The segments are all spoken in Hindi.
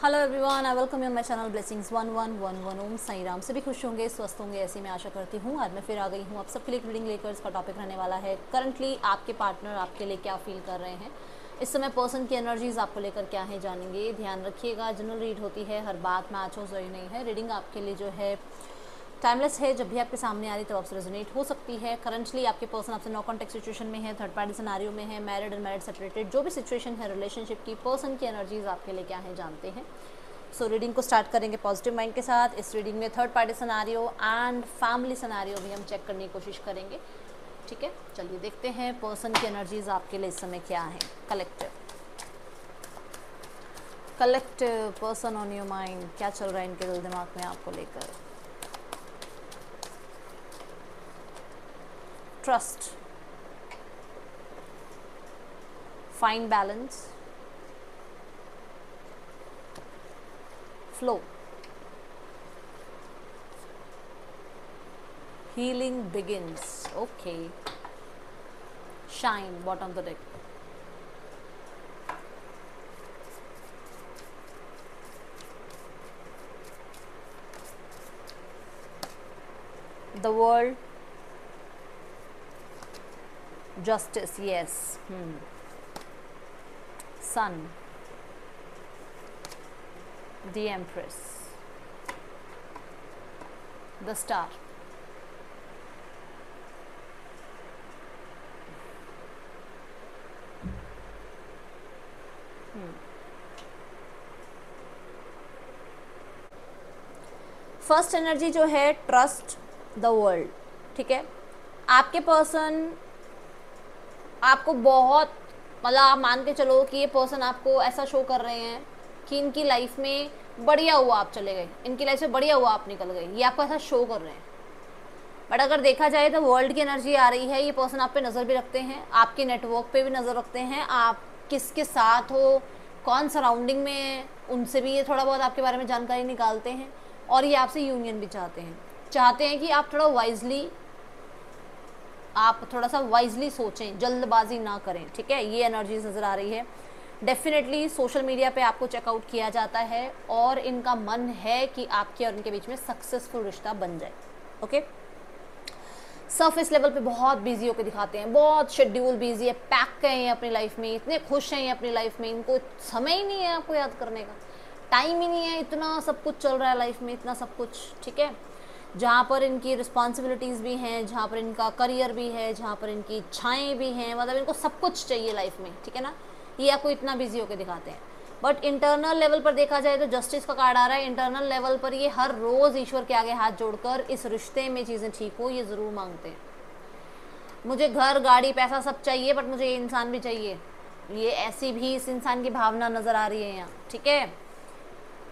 Hello everyone, I welcome you my channel blessings 1111 ओम साई राम। सभी खुश होंगे, स्वस्थ होंगे, ऐसी मैं आशा करती हूँ। आज मैं फिर आ गई हूँ आप सबके लिए रीडिंग लेकर। इसका टॉपिक रहने वाला है करंटली आपके पार्टनर आपके लिए क्या फील कर रहे हैं इस समय। पर्सन की एनर्जीज आपको लेकर क्या है जानेंगे। ध्यान रखिएगा, जनरल रीड होती है, हर बात मैच हो जरूरी नहीं है। रीडिंग आपके लिए जो है टाइमलेस है, जब भी आपके सामने आ रही तब आपसे रेजोनेट हो सकती है। करंटली आपके पर्सन आपसे नो कॉन्टेक्ट सिचुएशन में है, थर्ड पार्टी सिनेरियो में है, मैरिड अनमैरिड सेपरेटेड, जो भी सिचुएशन है रिलेशनशिप की, पर्सन की एनर्जीज आपके लिए क्या है जानते हैं। सो रीडिंग को स्टार्ट करेंगे पॉजिटिव माइंड के साथ। इस रीडिंग में third party scenario and family scenario भी हम चेक करने की कोशिश करेंगे। ठीक है, चलिए देखते हैं पर्सन की एनर्जीज आपके लिए इस समय क्या है। Collective person on your mind, क्या चल रहा है इनके दिल दिमाग में आपको लेकर। Trust, find balance, flow, healing begins. Okay, shine, bottom of the deck. The world, justice, yes. Sun, the Empress, the Star, first energy जो है ट्रस्ट द वर्ल्ड। ठीक है, आपके पर्सन आपको बहुत मतलब आप मान के चलो कि ये पर्सन आपको ऐसा शो कर रहे हैं कि इनकी लाइफ में बढ़िया हुआ आप चले गए, इनकी लाइफ से बढ़िया हुआ आप निकल गए, ये आपको ऐसा शो कर रहे हैं। बट अगर देखा जाए तो वर्ल्ड की एनर्जी आ रही है, ये पर्सन आप पे नज़र भी रखते हैं, आपके नेटवर्क पे भी नज़र रखते हैं, आप किसके साथ हो, कौन सराउंडिंग में है, उनसे भी ये थोड़ा बहुत आपके बारे में जानकारी निकालते हैं। और ये आपसे यूनियन भी चाहते हैं कि आप थोड़ा सा वाइजली सोचें, जल्दबाजी ना करें। ठीक है, ये एनर्जीज नज़र आ रही है। डेफिनेटली सोशल मीडिया पे आपको चेकआउट किया जाता है और इनका मन है कि आपके और इनके बीच में सक्सेसफुल रिश्ता बन जाए। ओके, सरफेस लेवल पे बहुत बिजी होकर दिखाते हैं, बहुत शेड्यूल बिजी है, पैक हैं अपनी लाइफ में, इतने खुश हैं अपनी लाइफ में, इनको समय ही नहीं है आपको याद करने का, टाइम ही नहीं है, इतना सब कुछ चल रहा है लाइफ में, इतना सब कुछ। ठीक है, जहाँ पर इनकी रिस्पॉन्सिबिलिटीज़ भी हैं, जहाँ पर इनका करियर भी है, जहाँ पर इनकी इच्छाएँ भी हैं, मतलब इनको सब कुछ चाहिए लाइफ में। ठीक है ना, ये आपको इतना बिजी होकर दिखाते हैं। बट इंटरनल लेवल पर देखा जाए तो जस्टिस का कार्ड आ रहा है। इंटरनल लेवल पर ये हर रोज़ ईश्वर के आगे हाथ जोड़कर इस रिश्ते में चीज़ें ठीक हो ये ज़रूर मांगते हैं। मुझे घर, गाड़ी, पैसा सब चाहिए, बट मुझे ये इंसान भी चाहिए, ये ऐसी भी इस इंसान की भावना नज़र आ रही है यहाँ। ठीक है,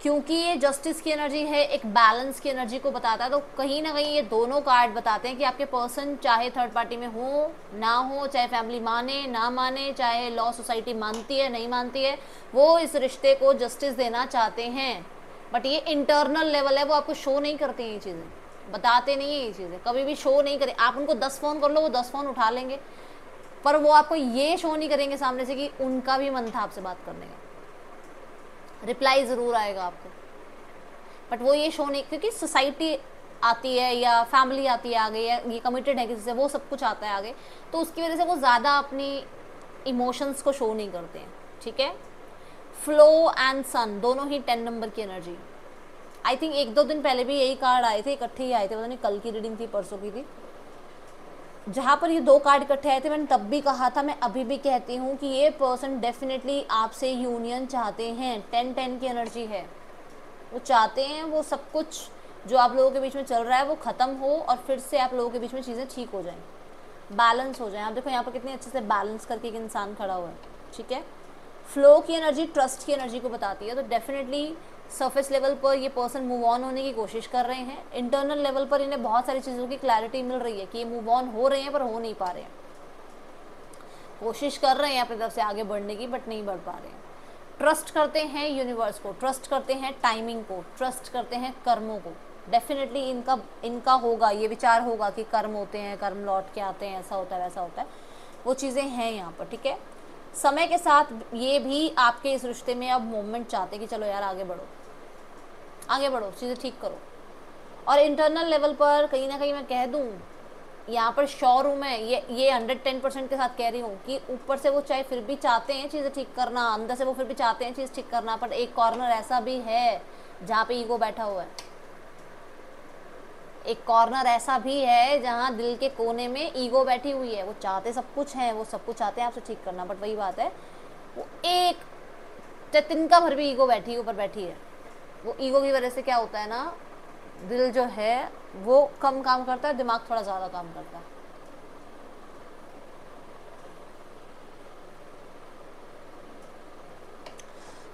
क्योंकि ये जस्टिस की एनर्जी है, एक बैलेंस की एनर्जी को बताता है। तो कहीं ना कहीं ये दोनों कार्ड बताते हैं कि आपके पर्सन चाहे थर्ड पार्टी में हो ना हो, चाहे फैमिली माने ना माने, चाहे लॉ सोसाइटी मानती है नहीं मानती है, वो इस रिश्ते को जस्टिस देना चाहते हैं। बट ये इंटरनल लेवल है, वो आपको शो नहीं करते हैं, ये चीज़ें बताते नहीं है, ये चीज़ें कभी भी शो नहीं करें। आप उनको 10 फ़ोन कर लो, वो 10 फ़ोन उठा लेंगे, पर वो आपको ये शो नहीं करेंगे सामने से कि उनका भी मन था आपसे बात करने का। रिप्लाई ज़रूर आएगा आपको, बट वो ये शो नहीं, क्योंकि सोसाइटी आती है या फैमिली आती है आगे, या ये कमिटेड है किसी से, वो सब कुछ आता है आगे, तो उसकी वजह से वो ज़्यादा अपनी इमोशंस को शो नहीं करते हैं। ठीक है, फ्लो एंड सन दोनों ही 10 नंबर की एनर्जी। आई थिंक 1-2 दिन पहले भी यही कार्ड आए थे, इकट्ठे ही आए थे, पता नहीं कल की रीडिंग थी परसों की थी, जहाँ पर ये 2 कार्ड इकट्ठे आए थे। मैंने तब भी कहा था, मैं अभी भी कहती हूँ कि ये पर्सन डेफिनेटली आपसे यूनियन चाहते हैं। 10-10 की एनर्जी है, वो चाहते हैं वो सब कुछ जो आप लोगों के बीच में चल रहा है वो ख़त्म हो और फिर से आप लोगों के बीच में चीज़ें ठीक हो जाएं, बैलेंस हो जाएं। आप देखो यहाँ पर कितने अच्छे से बैलेंस करके एक इंसान खड़ा हुआ है। ठीक है, फ्लो की एनर्जी ट्रस्ट की एनर्जी को बताती है। तो डेफिनेटली सरफेस लेवल पर ये पर्सन मूव ऑन होने की कोशिश कर रहे हैं। इंटरनल लेवल पर इन्हें बहुत सारी चीज़ों की क्लैरिटी मिल रही है कि ये मूव ऑन हो रहे हैं पर हो नहीं पा रहे हैं, कोशिश कर रहे हैं अपनी तरफ से आगे बढ़ने की, बट नहीं बढ़ पा रहे हैं। ट्रस्ट करते हैं यूनिवर्स को, ट्रस्ट करते हैं टाइमिंग को, ट्रस्ट करते हैं कर्मों को। डेफिनेटली इनका होगा, ये विचार होगा कि कर्म होते हैं, कर्म लौट के आते हैं, ऐसा होता है वैसा होता है, वो चीज़ें हैं यहाँ पर। ठीक है, समय के साथ ये भी आपके इस रिश्ते में अब मूवमेंट चाहते हैं कि चलो यार आगे बढ़ो, आगे बढ़ो, चीज़ें ठीक करो। और इंटरनल लेवल पर कहीं ना कहीं मैं कह दूँ, यहाँ पर श्योर हूँ मैं, ये 110% के साथ कह रही हूँ कि ऊपर से वो चाहे फिर भी चाहते हैं चीज़ें ठीक करना, अंदर से वो फिर भी चाहते हैं चीज़ ठीक करना, पर एक कॉर्नर ऐसा भी है जहाँ पे ईगो बैठा हुआ है। एक कॉर्नर ऐसा भी है जहाँ दिल के कोने में ईगो बैठी हुई है। वो चाहते सब कुछ है, वो सब कुछ चाहते हैं आपसे ठीक करना, बट वही बात है, वो एक तिनका भर भी ईगो बैठी ऊपर बैठी है। वो ईगो की वजह से क्या होता है ना, दिल जो है वो कम काम करता है, दिमाग थोड़ा ज़्यादा काम करता है।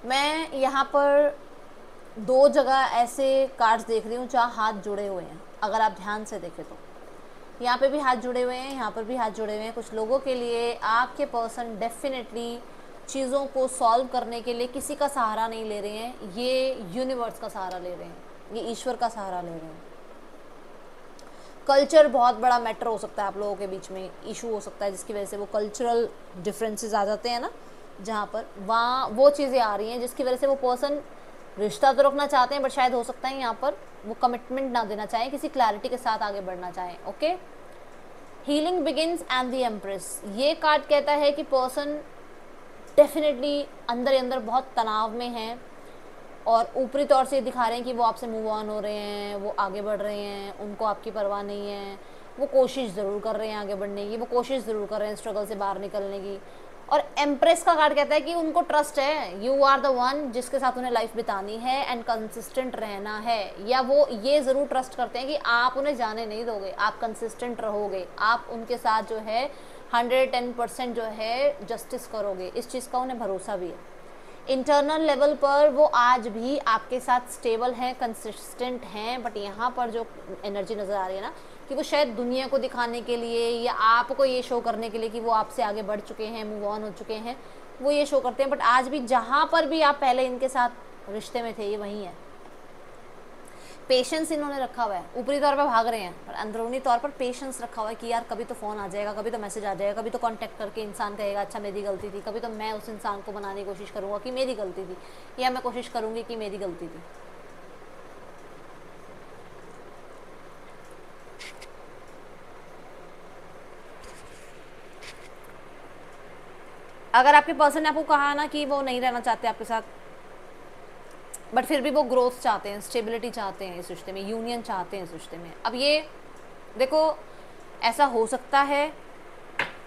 मैं यहाँ पर 2 जगह ऐसे कार्ड्स देख रही हूँ जहाँ हाथ जुड़े हुए हैं। अगर आप ध्यान से देखें तो यहाँ पे भी हाथ जुड़े हुए हैं, यहाँ पर भी हाथ जुड़े हुए हैं। कुछ लोगों के लिए आपके पर्सन डेफिनेटली चीज़ों को सॉल्व करने के लिए किसी का सहारा नहीं ले रहे हैं, ये यूनिवर्स का सहारा ले रहे हैं, ये ईश्वर का सहारा ले रहे हैं। कल्चर बहुत बड़ा मैटर हो सकता है आप लोगों के बीच में, इशू हो सकता है जिसकी वजह से वो कल्चरल डिफरेंसेस आ जाते हैं ना, जहाँ पर वहाँ वो चीज़ें आ रही हैं जिसकी वजह से वो पर्सन रिश्ता तो रखना चाहते हैं, बट शायद हो सकता है यहाँ पर वो कमिटमेंट ना देना चाहें, किसी क्लैरिटी के साथ आगे बढ़ना चाहें। Okay, healing begins and the empress, ये कार्ड कहता है कि पर्सन डेफिनेटली अंदर ही अंदर बहुत तनाव में है और ऊपरी तौर से दिखा रहे हैं कि वो आपसे मूव ऑन हो रहे हैं, वो आगे बढ़ रहे हैं, उनको आपकी परवाह नहीं है, वो कोशिश ज़रूर कर रहे हैं आगे बढ़ने की, वो कोशिश ज़रूर कर रहे हैं स्ट्रगल से बाहर निकलने की। और एम्प्रेस का कार्ड कहता है कि उनको ट्रस्ट है, यू आर द वन जिसके साथ उन्हें लाइफ बितानी है एंड कंसिस्टेंट रहना है, या वो ये ज़रूर ट्रस्ट करते हैं कि आप उन्हें जाने नहीं दोगे, आप कंसिस्टेंट रहोगे, आप उनके साथ जो है 110% जो है जस्टिस करोगे। इस चीज़ का उन्हें भरोसा भी है। इंटरनल लेवल पर वो आज भी आपके साथ स्टेबल हैं, कंसिस्टेंट हैं, बट यहाँ पर जो एनर्जी नज़र आ रही है ना कि वो शायद दुनिया को दिखाने के लिए या आपको ये शो करने के लिए कि वो आपसे आगे बढ़ चुके हैं, मूव ऑन हो चुके हैं, वो ये शो करते हैं, बट आज भी जहाँ पर भी आप पहले इनके साथ रिश्ते में थे ये वहीं है। पेशेंस इन्होंने रखा हुआ है, ऊपरी तौर पर भाग रहे हैं पर अंदरूनी तौर पर पेशेंस रखा हुआ है कि यार कभी तो फ़ोन आ जाएगा, कभी तो मैसेज आ जाएगा, कभी तो कांटेक्ट करके इंसान कहेगा अच्छा मेरी गलती थी, कभी तो मैं उस इंसान को बनाने की कोशिश करूँगा कि मेरी गलती थी, या मैं कोशिश करूँगी कि मेरी गलती थी। अगर आपके पर्सन ने आपको कहा ना कि वो नहीं रहना चाहते आपके साथ, बट फिर भी वो ग्रोथ चाहते हैं, स्टेबिलिटी चाहते हैं इस रिश्ते में, यूनियन चाहते हैं इस रिश्ते में। अब ये देखो, ऐसा हो सकता है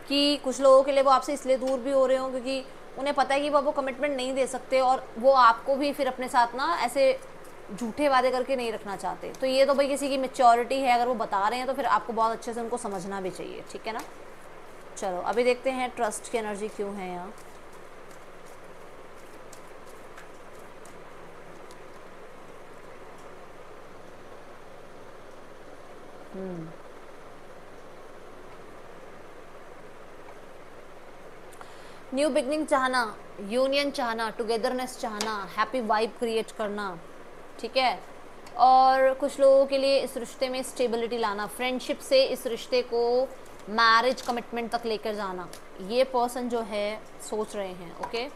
कि कुछ लोगों के लिए वो आपसे इसलिए दूर भी हो रहे हो क्योंकि उन्हें पता है कि वो कमिटमेंट नहीं दे सकते और वो आपको भी फिर अपने साथ ना ऐसे झूठे वादे करके नहीं रखना चाहते। तो ये तो भाई किसी की मैच्योरिटी है, अगर वो बता रहे हैं तो फिर आपको बहुत अच्छे से उनको समझना भी चाहिए, ठीक है ना। चलो अभी देखते हैं ट्रस्ट की एनर्जी क्यों है यहाँ। न्यू बिगनिंग चाहना, यूनियन चाहना, टुगेदरनेस चाहना, हैप्पी वाइब क्रिएट करना, ठीक है। और कुछ लोगों के लिए इस रिश्ते में स्टेबिलिटी लाना, फ्रेंडशिप से इस रिश्ते को मैरिज कमिटमेंट तक लेकर जाना, ये पर्सन जो है सोच रहे हैं। ओके,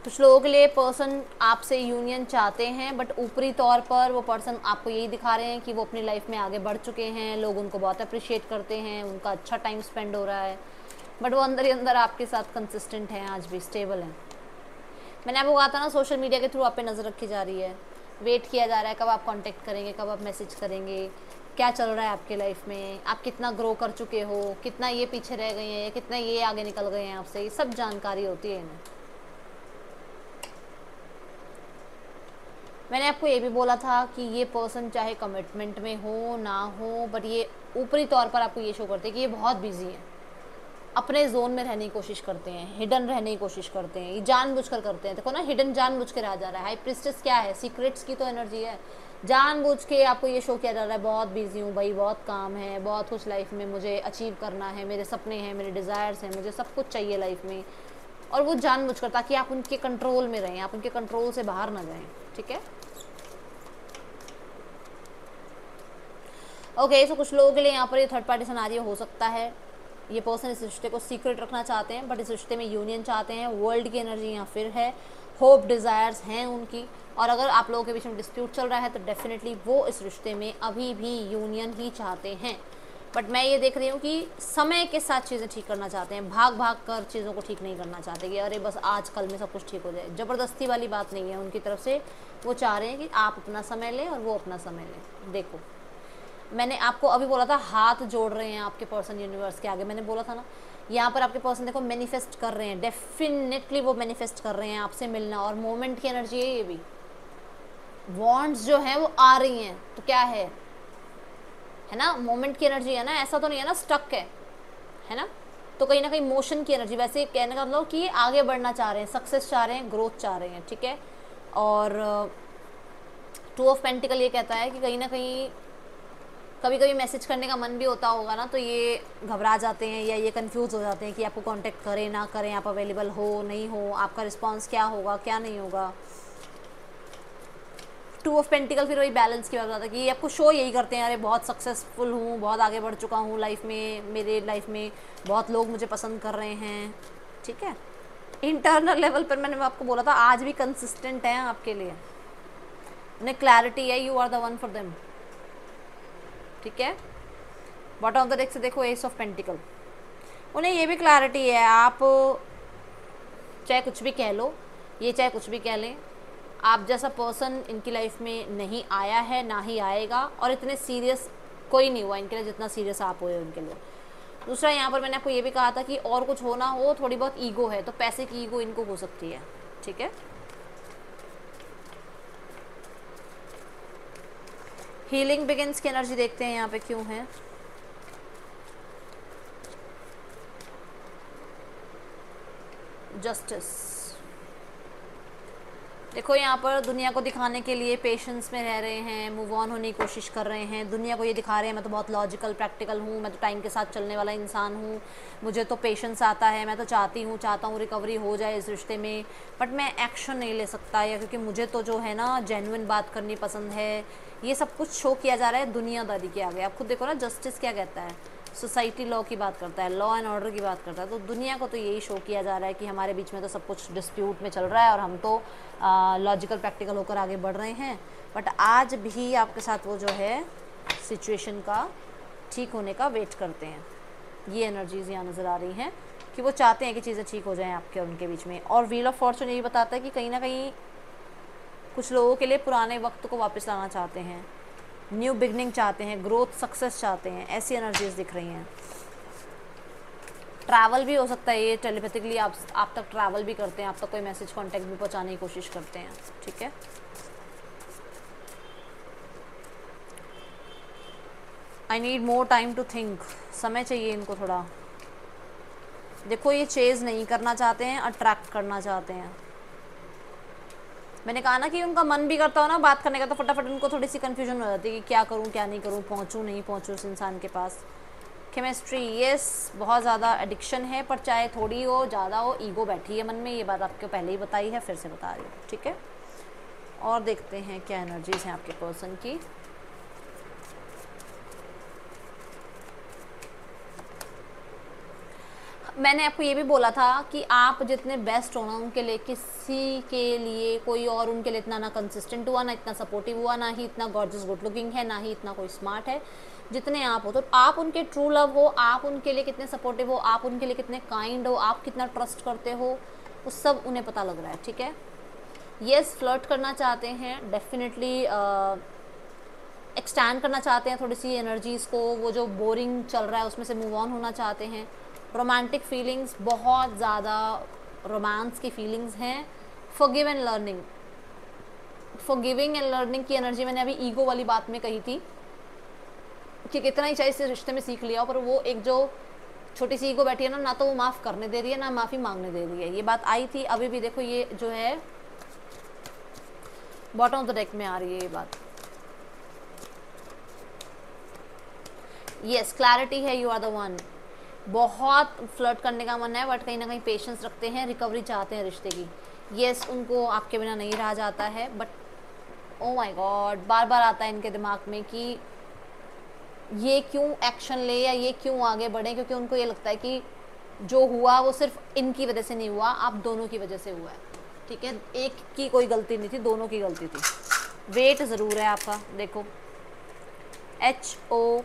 कुछ लोगों के लिए पर्सन आपसे यूनियन चाहते हैं, बट ऊपरी तौर पर वो पर्सन आपको यही दिखा रहे हैं कि वो अपनी लाइफ में आगे बढ़ चुके हैं, लोग उनको बहुत अप्रिशिएट करते हैं, उनका अच्छा टाइम स्पेंड हो रहा है, बट वो अंदर ही अंदर आपके साथ कंसिस्टेंट हैं, आज भी स्टेबल हैं। मैंने आपको कहा था ना, सोशल मीडिया के थ्रू आप पे नज़र रखी जा रही है, वेट किया जा रहा है कब आप कांटेक्ट करेंगे, कब आप मैसेज करेंगे, क्या चल रहा है आपके लाइफ में, आप कितना ग्रो कर चुके हो, कितना ये पीछे रह गए हैं, कितना ये आगे निकल गए हैं आपसे, ये सब जानकारी होती है इन्हें। मैंने आपको ये भी बोला था कि ये पर्सन चाहे कमिटमेंट में हो ना हो, बट ये ऊपरी तौर पर आपको ये शो करते हैं कि ये बहुत बिजी हैं, अपने जोन में रहने की कोशिश करते हैं, हिडन रहने की कोशिश करते हैं, ये जानबूझकर करते हैं। देखो ना, हिडन जानबूझ के रह जा रहा है। हाई प्रिस्टेस क्या है, सीक्रेट्स की तो एनर्जी है। जानबूझ के आपको ये शो किया जा रहा है बहुत बिजी हूँ भाई, बहुत काम है, बहुत कुछ लाइफ में मुझे अचीव करना है, मेरे सपने हैं, मेरे डिज़ायर्स हैं, मुझे सब कुछ चाहिए लाइफ में, और वो जानबूझकर, ताकि आप उनके कंट्रोल में रहें, आप उनके कंट्रोल से बाहर ना जाएं, ठीक है। ओके, सो कुछ लोगों के लिए यहाँ पर ये थर्ड पार्टी सिनेरियो हो सकता है। ये पर्सन इस रिश्ते को सीक्रेट रखना चाहते हैं, बट इस रिश्ते में यूनियन चाहते हैं। वर्ल्ड की एनर्जी यहाँ फिर है, होप डिज़ायर्स हैं उनकी। और अगर आप लोगों के बीच में डिस्प्यूट चल रहा है तो डेफिनेटली वो इस रिश्ते में अभी भी यूनियन ही चाहते हैं। बट मैं ये देख रही हूँ कि समय के साथ चीज़ें ठीक करना चाहते हैं, भाग भाग कर चीज़ों को ठीक नहीं करना चाहते कि अरे बस आज कल में सब कुछ ठीक हो जाए। ज़बरदस्ती वाली बात नहीं है उनकी तरफ से, वो चाह रहे हैं कि आप अपना समय लें और वो अपना समय लें। देखो, मैंने आपको अभी बोला था हाथ जोड़ रहे हैं आपके पर्सन यूनिवर्स के आगे, मैंने बोला था ना, यहाँ पर आपके पर्सन देखो मैनिफेस्ट कर रहे हैं, डेफिनेटली वो मैनिफेस्ट कर रहे हैं आपसे मिलना। और मोमेंट की एनर्जी है ये भी, वॉन्ट्स जो हैं वो आ रही हैं, तो क्या है ना, मोमेंट की एनर्जी है ना, ऐसा तो नहीं है ना स्टक है ना। तो कहीं ना कहीं मोशन की एनर्जी, वैसे कहने का मतलब कि ये आगे बढ़ना चाह रहे हैं, सक्सेस चाह रहे हैं, ग्रोथ चाह रहे हैं, ठीक है। और टू ऑफ पेंटिकल ये कहता है कि कहीं ना कहीं कभी कभी मैसेज करने का मन भी होता होगा ना, तो ये घबरा जाते हैं या ये कंफ्यूज हो जाते हैं कि आपको कांटेक्ट करें ना करें, आप अवेलेबल हो नहीं हो, आपका रिस्पांस क्या होगा क्या नहीं होगा। टू ऑफ पेंटिकल फिर वही बैलेंस की बात आता है कि ये आपको शो यही करते हैं, अरे बहुत सक्सेसफुल हूँ, बहुत आगे बढ़ चुका हूँ लाइफ में, मेरे लाइफ में बहुत लोग मुझे पसंद कर रहे हैं, ठीक है। इंटरनल लेवल पर मैंने आपको बोला था आज भी कंसिस्टेंट हैं आपके लिए, उन्हें क्लैरिटी है, you are the one for them, ठीक है। बॉटम ऑफ द डेक से देखो एस ऑफ पेंटिकल, उन्हें ये भी क्लैरिटी है, आप चाहे कुछ भी कह लो, ये चाहे कुछ भी कह लें, आप जैसा पर्सन इनकी लाइफ में नहीं आया है ना ही आएगा, और इतने सीरियस कोई नहीं हुआ इनके लिए जितना सीरियस आप हुए उनके लिए। दूसरा, यहाँ पर मैंने आपको ये भी कहा था कि और कुछ होना हो, थोड़ी बहुत ईगो है तो पैसे की ईगो इनको हो सकती है, ठीक है। हीलिंग बिगिंस की एनर्जी देखते हैं यहाँ पे क्यों है। जस्टिस देखो, यहाँ पर दुनिया को दिखाने के लिए पेशेंस में रह रहे हैं, मूव ऑन होने की कोशिश कर रहे हैं, दुनिया को ये दिखा रहे हैं मैं तो बहुत लॉजिकल प्रैक्टिकल हूँ, मैं तो टाइम के साथ चलने वाला इंसान हूँ, मुझे तो पेशेंस आता है, मैं तो चाहता हूँ रिकवरी हो जाए इस रिश्ते में, बट मैं एक्शन नहीं ले सकता, या क्योंकि मुझे तो जो है ना जेन्युइन बात करनी पसंद है। ये सब कुछ शो किया जा रहा है दुनियादारी के आगे। आप खुद देखो ना, जस्टिस क्या कहता है, सोसाइटी लॉ की बात करता है, लॉ एंड ऑर्डर की बात करता है, तो दुनिया को तो यही शो किया जा रहा है कि हमारे बीच में तो सब कुछ डिस्प्यूट में चल रहा है और हम तो लॉजिकल प्रैक्टिकल होकर आगे बढ़ रहे हैं। बट आज भी आपके साथ वो जो है सिचुएशन का ठीक होने का वेट करते हैं। ये एनर्जीज यहाँ नज़र आ रही हैं कि वो चाहते हैं कि चीज़ें ठीक हो जाएं आपके और उनके बीच में। और व्हील ऑफ फॉर्चून यही बताता है कि कहीं ना कहीं कुछ लोगों के लिए पुराने वक्त को वापस लाना चाहते हैं, न्यू बिगनिंग चाहते हैं, ग्रोथ सक्सेस चाहते हैं, ऐसी एनर्जीज दिख रही हैं। ट्रैवल भी हो सकता है, ये टेलीपैथिकली आप तक ट्रैवल भी करते हैं, आप तक कोई मैसेज कांटेक्ट भी पहुंचाने की कोशिश करते हैं, ठीक है। I need more time to think, समय चाहिए इनको थोड़ा। देखो, ये चेज नहीं करना चाहते हैं, अट्रैक्ट करना चाहते हैं। मैंने कहा ना कि उनका मन भी करता हो ना बात करने का, तो फटाफट उनको थोड़ी सी कन्फ्यूजन हो जाती है कि क्या करूं क्या नहीं करूं, पहुंचूं नहीं पहुंचूं उस इंसान के पास। केमिस्ट्री, यस, बहुत ज़्यादा एडिक्शन है, पर चाहे थोड़ी हो ज़्यादा हो, ईगो बैठी है मन में, ये बात आपको पहले ही बताई है, फिर से बता रही हूँ, ठीक है। और देखते हैं क्या एनर्जीज हैं आपके पर्सन की। मैंने आपको ये भी बोला था कि आप जितने बेस्ट हो ना उनके लिए, किसी के लिए कोई और उनके लिए इतना ना कंसिस्टेंट हुआ, ना इतना सपोर्टिव हुआ, ना ही इतना गॉर्जियस गुड लुकिंग है, ना ही इतना कोई स्मार्ट है जितने आप हो। तो आप उनके ट्रू लव हो, आप उनके लिए कितने सपोर्टिव हो, आप उनके लिए कितने काइंड हो, आप कितना ट्रस्ट करते हो, वो सब उन्हें पता लग रहा है, ठीक है। येस, फ्लर्ट करना चाहते हैं, डेफिनेटली एक्सटैंड करना चाहते हैं थोड़ी सी एनर्जीज़ को, वो जो बोरिंग चल रहा है उसमें से मूव ऑन होना चाहते हैं। रोमांटिक फीलिंग्स, बहुत ज़्यादा रोमांस की फीलिंग्स हैं। Forgive and learning, forgiving and learning की एनर्जी मैंने अभी ईगो वाली बात में कही थी कि कितना ही चाहे इस रिश्ते में सीख लिया हो, पर वो एक जो छोटी सी ईगो बैठी है ना तो वो माफ़ करने दे रही है, ना माफ़ी मांगने दे रही है। ये बात आई थी, अभी भी देखो ये जो है बॉटम ऑफ द डेक में आ रही है ये बात। यस, क्लैरिटी है, यू आर द वन। बहुत फ्लर्ट करने का मन है, बट कहीं ना कहीं पेशेंस रखते हैं, रिकवरी चाहते हैं रिश्ते की। यस, उनको आपके बिना नहीं रहा जाता है, बट ओ माय गॉड, बार बार आता है इनके दिमाग में कि ये क्यों एक्शन ले या ये क्यों आगे बढ़े, क्योंकि उनको ये लगता है कि जो हुआ वो सिर्फ इनकी वजह से नहीं हुआ, आप दोनों की वजह से हुआ है, ठीक है। एक की कोई गलती नहीं थी, दोनों की गलती थी। वेट ज़रूर है आपका, देखो HOKQUAIHBTZFS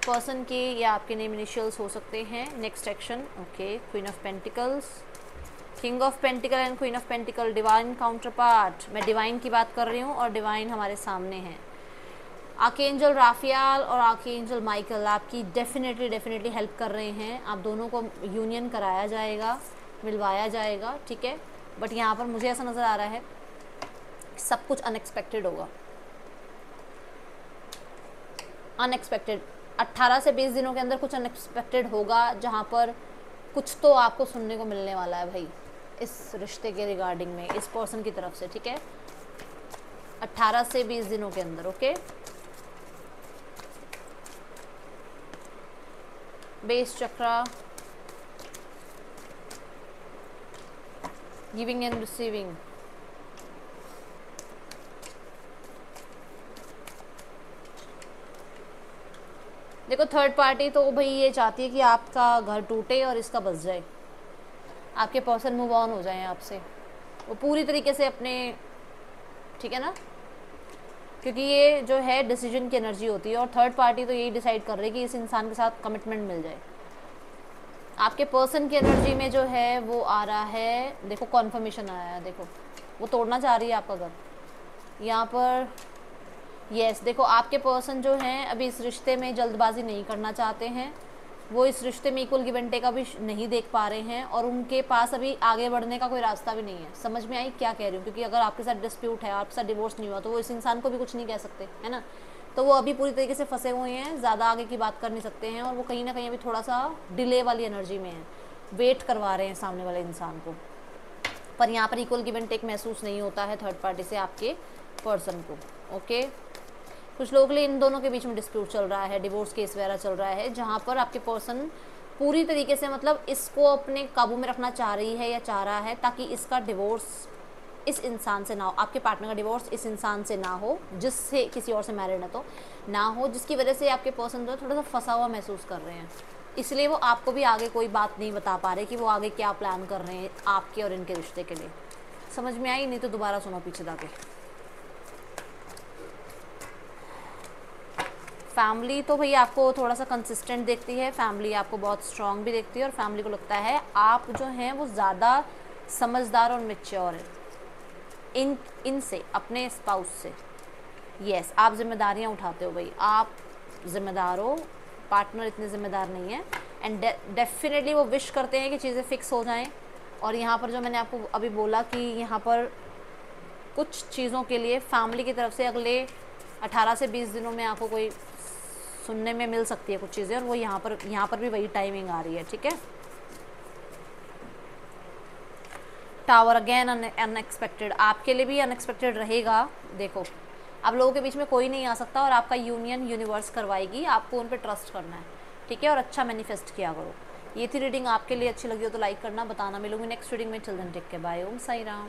पर्सन के या आपके नेम इनिशियल्स हो सकते हैं। Next action, okay, queen of pentacles, king of pentacle and queen of pentacle, divine counter part. मैं डिवाइन की बात कर रही हूँ और डिवाइन हमारे सामने है। आर्कएंजल राफियाल और आर्कएंजल माइकल आपकी डेफिनेटली हेल्प कर रहे हैं। आप दोनों को यूनियन कराया जाएगा, मिलवाया जाएगा, ठीक है। बट यहाँ पर मुझे ऐसा नज़र आ रहा है सब कुछ अनएक्सपेक्टेड होगा, अनएक्सपेक्टेड। 18 से 20 दिनों के अंदर कुछ अनएक्सपेक्टेड होगा, जहाँ पर कुछ तो आपको सुनने को मिलने वाला है भाई इस रिश्ते के रिगार्डिंग में, इस पर्सन की तरफ से, ठीक है। 18 से 20 दिनों के अंदर, okay. Base chakra, giving and receiving, देखो थर्ड पार्टी तो भाई ये चाहती है कि आपका घर टूटे और इसका बस जाए, आपके पर्सन मूव ऑन हो जाएं आपसे, वो पूरी तरीके से अपने, ठीक है ना, क्योंकि ये जो है डिसीजन की एनर्जी होती है। और थर्ड पार्टी तो यही डिसाइड कर रही है कि इस इंसान के साथ कमिटमेंट मिल जाए। आपके पर्सन की एनर्जी में जो है वो आ रहा है, देखो कॉन्फर्मेशन आया है, देखो वो तोड़ना चाह रही है आपका घर यहाँ पर। यस, देखो आपके पर्सन जो हैं अभी इस रिश्ते में जल्दबाजी नहीं करना चाहते हैं, वो इस रिश्ते में इक्वल गिव एंड टेक का भी नहीं देख पा रहे हैं, और उनके पास अभी आगे बढ़ने का कोई रास्ता भी नहीं है। समझ में आई क्या कह रही हूँ? क्योंकि अगर आपके साथ डिस्प्यूट है, आपके साथ डिवोर्स नहीं हुआ, तो वो इस इंसान को भी कुछ नहीं कह सकते, है ना। तो वो अभी पूरी तरीके से फंसे हुए हैं, ज़्यादा आगे की बात कर नहीं सकते हैं, और वो कहीं ना कहीं अभी थोड़ा सा डिले वाली एनर्जी में है, वेट करवा रहे हैं सामने वाले इंसान को। पर यहाँ पर इक्वल गिव एंड टेक महसूस नहीं होता है थर्ड पार्टी से आपके पर्सन को, ओके। कुछ लोगों के लिए इन दोनों के बीच में डिस्प्यूट चल रहा है, डिवोर्स केस वगैरह चल रहा है, जहाँ पर आपके पर्सन पूरी तरीके से मतलब इसको अपने काबू में रखना चाह रही है या चाह रहा है, ताकि इसका डिवोर्स इस इंसान से ना हो, आपके पार्टनर का डिवोर्स इस इंसान से ना हो, जिससे किसी और से मैरिड है तो ना हो, जिसकी वजह से आपके पर्सन जो है थोड़ा सा फंसा हुआ महसूस कर रहे हैं। इसलिए वो आपको भी आगे कोई बात नहीं बता पा रहे कि वो आगे क्या प्लान कर रहे हैं आपके और इनके रिश्ते के लिए। समझ में आई? नहीं तो दोबारा सुनो पीछे जाके। फैमिली तो भाई आपको थोड़ा सा कंसिस्टेंट देखती है, फैमिली आपको बहुत स्ट्रांग भी देखती है, और फैमिली को लगता है आप जो हैं वो ज़्यादा समझदार और मैच्योर है इनसे, अपने स्पाउस से। यस, आप जिम्मेदारियां उठाते हो भाई, आप जिम्मेदार हो, पार्टनर इतने ज़िम्मेदार नहीं है। एंड डेफिनेटली वो विश करते हैं कि चीज़ें फिक्स हो जाएं। और यहाँ पर जो मैंने आपको अभी बोला कि यहाँ पर कुछ चीज़ों के लिए फैमिली की तरफ से अगले 18 से 20 दिनों में आपको कोई सुनने में मिल सकती है कुछ चीज़ें, और वो यहाँ पर भी वही टाइमिंग आ रही है, ठीक है। टावर अगेन अनएक्सपेक्टेड, आपके लिए भी अनएक्सपेक्टेड रहेगा। देखो आप लोगों के बीच में कोई नहीं आ सकता, और आपका यूनियन यूनिवर्स करवाएगी, आपको उन पर ट्रस्ट करना है, ठीक है। और अच्छा मैनिफेस्ट किया करो। ये थी रीडिंग, आपके लिए अच्छी लगी हो तो लाइक करना, बताना। मिलूंगी नेक्स्ट रीडिंग में। चिल्ड्रन टेक के बाय। ओम साई राम।